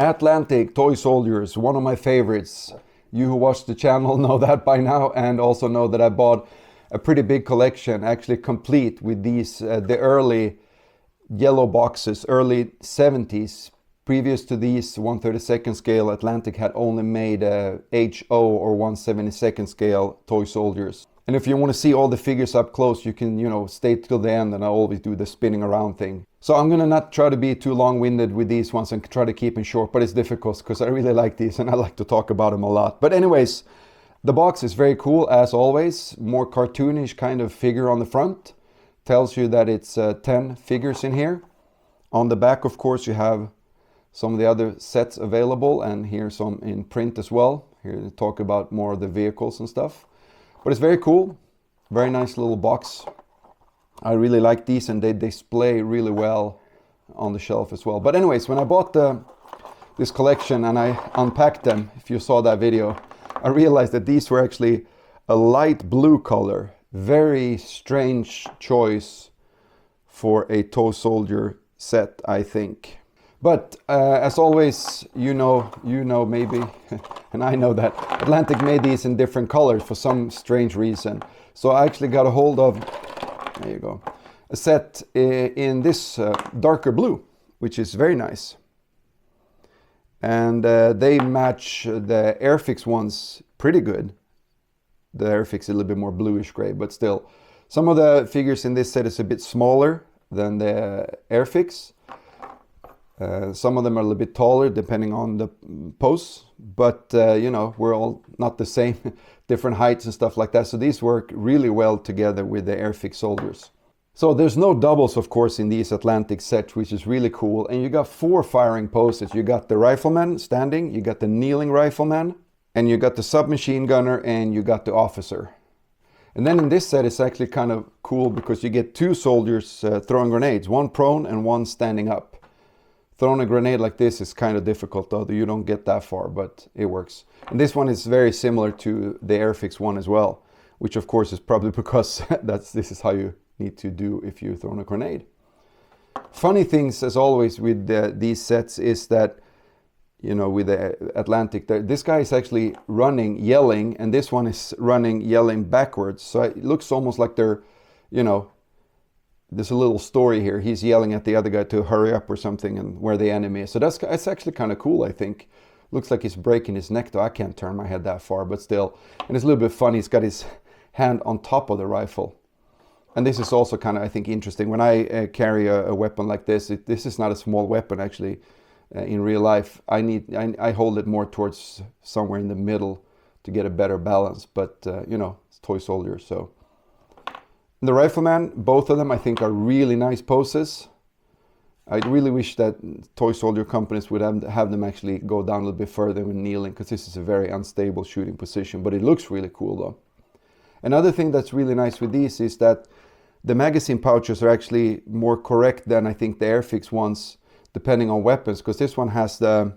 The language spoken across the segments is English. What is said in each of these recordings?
Atlantic toy soldiers, one of my favorites. You who watch the channel know that by now, and also know that I bought a pretty big collection, actually complete with these, the early yellow boxes, early 70s. Previous to these 1/32nd scale, Atlantic had only made HO or 1/72nd scale toy soldiers. And if you want to see all the figures up close, you can, stay till the end, and I always do the spinning around thing. So I'm gonna not try to be too long-winded with these ones and try to keep them short, but it's difficult because I really like these and I like to talk about them a lot. But anyways, the box is very cool as always. More cartoonish kind of figure on the front. Tells you that it's 10 figures in here. On the back, of course, you have some of the other sets available, and here some in print as well. Here to talk about more of the vehicles and stuff. But it's very cool. Very nice little box. I really like these, and they display really well on the shelf as well. But anyways, when I bought this collection and I unpacked them, if you saw that video, I realized that these were actually a light blue color. Very strange choice for a toy soldier set, I think. But as always, you know maybe, and I know that Atlantic made these in different colors for some strange reason. So I actually got a hold of, there you go, a set in this darker blue, which is very nice. And they match the Airfix ones pretty good. The Airfix is a little bit more bluish gray, but still. Some of the figures in this set is a bit smaller than the Airfix. Some of them are a little bit taller depending on the pose, but we're all not the same, different heights and stuff like that. So these work really well together with the Airfix soldiers. So there's no doubles, of course, in these Atlantic sets, which is really cool. And you got 4 firing poses. You got the rifleman standing, you got the kneeling rifleman, and you got the submachine gunner, and you got the officer. And then in this set, it's actually kind of cool because you get 2 soldiers throwing grenades, one prone and one standing up. Throwing a grenade like this is kind of difficult, though you don't get that far, but it works. And this one is very similar to the Airfix one as well, which of course is probably because this is how you need to do if you're throwing a grenade. Funny things, as always, with these sets is that, with the Atlantic, this guy is actually running, yelling, and this one is running, yelling backwards. So it looks almost like they're, there's a little story here. He's yelling at the other guy to hurry up or something, and where the enemy is. So that's actually kind of cool, I think. Looks like he's breaking his neck, though. I can't turn my head that far, but still. And it's a little bit funny. He's got his hand on top of the rifle. And this is also kind of, I think, interesting. When I carry a weapon like this, this is not a small weapon, actually. In real life, I hold it more towards somewhere in the middle to get a better balance. But, it's toy soldiers, so. The rifleman, both of them, I think, are really nice poses. I really wish that toy soldier companies would have them actually go down a little bit further when kneeling, because this is a very unstable shooting position, but it looks really cool though. Another thing that's really nice with these is that the magazine pouches are actually more correct than I think the Airfix ones, depending on weapons, because this one has the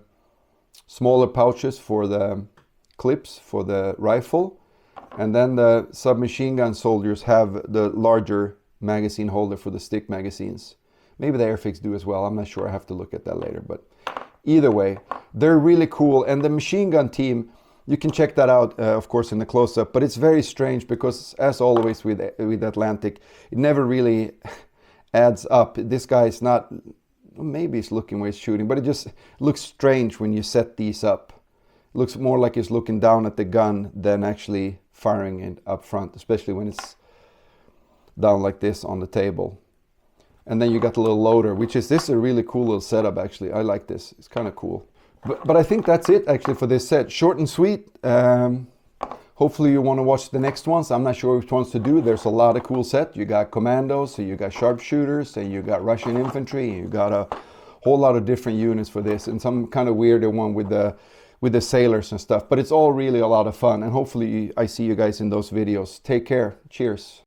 smaller pouches for the clips for the rifle. And then the submachine gun soldiers have the larger magazine holder for the stick magazines. Maybe the Airfix do as well. I'm not sure. I have to look at that later. But either way, they're really cool. And the machine gun team, you can check that out, of course, in the close-up. But it's very strange because, as always with Atlantic, it never really adds up. This guy is not, maybe he's looking where he's shooting, but it just looks strange when you set these up. It looks more like he's looking down at the gun than actually firing it up front, especially when it's down like this on the table. And then you got the little loader, this is a really cool little setup, actually. I like this. It's kind of cool. But I think that's it, actually, for this set. Short and sweet. Hopefully you want to watch the next ones. I'm not sure which ones to do. There's a lot of cool set. You got commandos, so you got sharpshooters, and you got Russian infantry. You got a whole lot of different units for this, and some kind of weirder one with the sailors and stuff. But it's all really a lot of fun, and hopefully I see you guys in those videos. Take care. Cheers.